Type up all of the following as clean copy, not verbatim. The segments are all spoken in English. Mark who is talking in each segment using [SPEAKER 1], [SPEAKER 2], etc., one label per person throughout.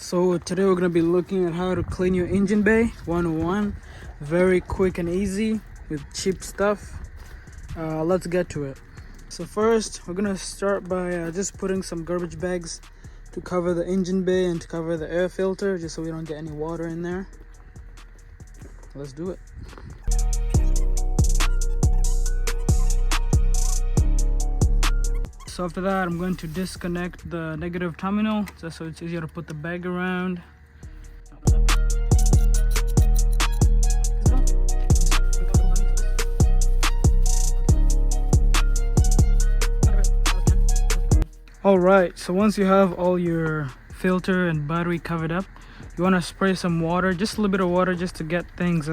[SPEAKER 1] So today we're going to be looking at how to clean your engine bay 101. Very quick and easy with cheap stuff. Let's get to it. So first we're going to start by just putting some garbage bags to cover the engine bay and to cover the air filter, just so we don't get any water in there. Let's do it. So after that, I'm going to disconnect the negative terminal just so it's easier to put the bag around. Alright, so once you have all your filter and battery covered up, you want to spray some water, just a little bit of water, just to get things,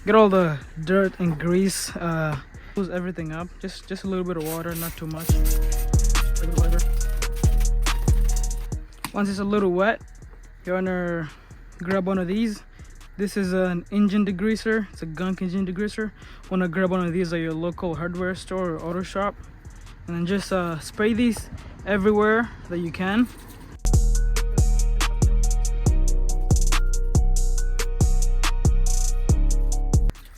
[SPEAKER 1] get all the dirt and grease, close everything up. Just a little bit of water, not too much. Once it's a little wet, you want to grab one of these. This is an engine degreaser. It's a gunk engine degreaser. Want to grab one of these at your local hardware store or auto shop, and then just spray these everywhere that you can.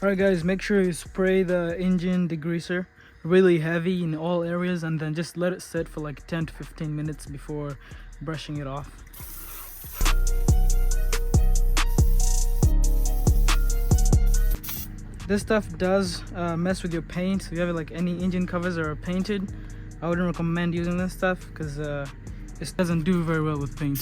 [SPEAKER 1] Alright guys, make sure you spray the engine degreaser really heavy in all areas, and then just let it sit for like 10 to 15 minutes before brushing it off. This stuff does mess with your paint, so if you have like any engine covers that are painted, I wouldn't recommend using this stuff because it doesn't do very well with paint.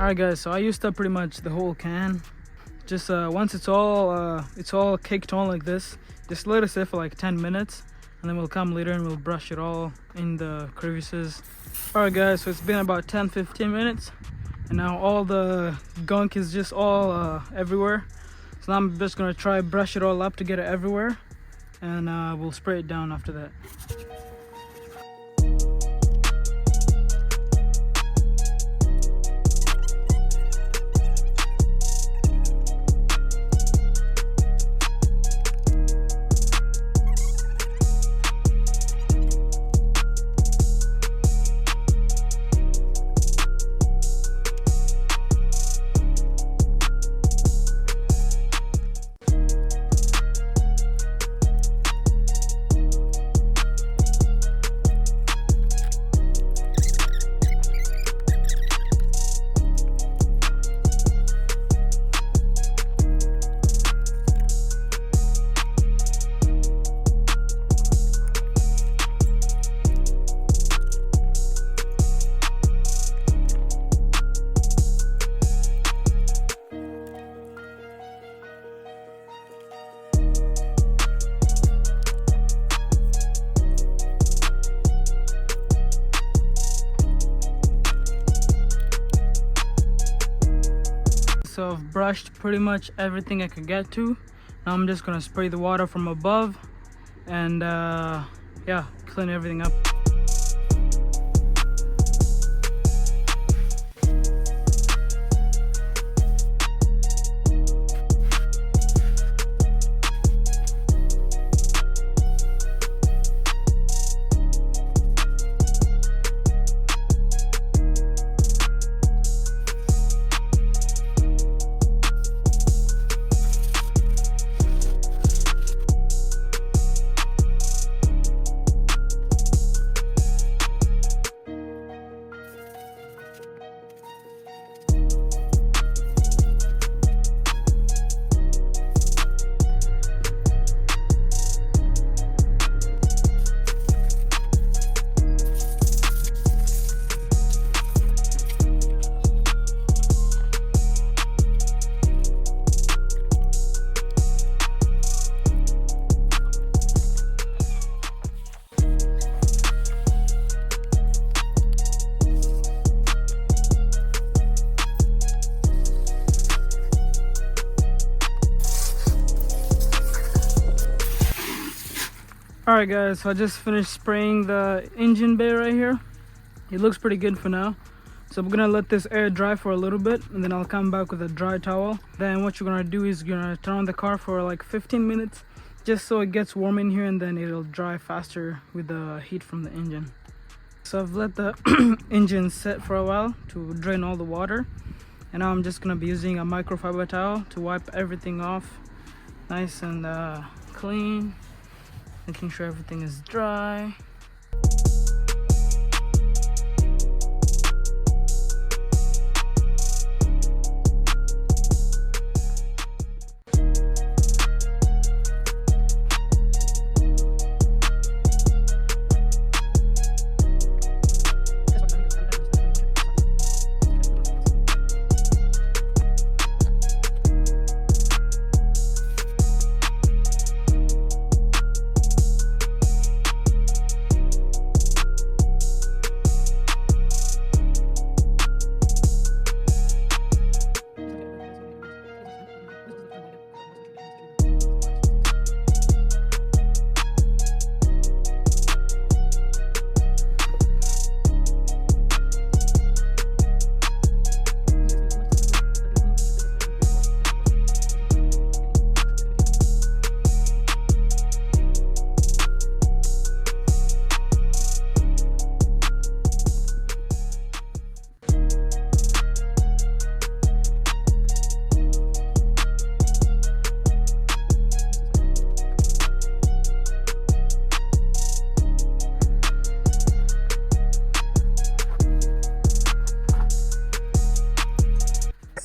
[SPEAKER 1] Alright guys, so I used up pretty much the whole can. Just once it's all caked on like this, just let it sit for like 10 minutes, and then we'll come later and we'll brush it all in the crevices. Alright guys, so it's been about 10-15 minutes, and now all the gunk is just all everywhere. So now I'm just gonna try brush it all up to get it everywhere, and we'll spray it down after that. So I've brushed pretty much everything I could get to. Now I'm just gonna spray the water from above and yeah, clean everything up. Alright guys, so I just finished spraying the engine bay right here. It looks pretty good for now. So we're gonna let this air dry for a little bit, and then I'll come back with a dry towel. Then what you're gonna do is you're gonna turn on the car for like 15 minutes, just so it gets warm in here, and then it'll dry faster with the heat from the engine. So I've let the engine sit for a while to drain all the water, and now I'm just gonna be using a microfiber towel to wipe everything off nice and clean, making sure everything is dry.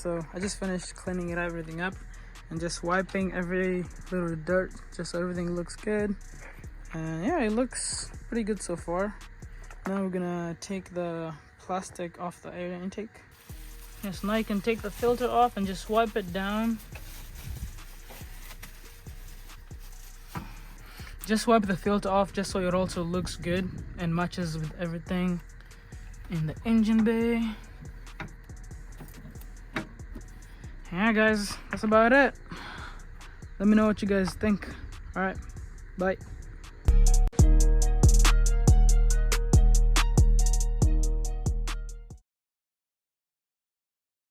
[SPEAKER 1] So I just finished cleaning everything up and just wiping every little dirt just so everything looks good. And yeah, it looks pretty good so far. Now we're gonna take the plastic off the air intake. Yes, now you can take the filter off and just wipe it down. Just wipe the filter off just so it also looks good and matches with everything in the engine bay. Yeah guys, that's about it. Let me know what you guys think. All right, bye.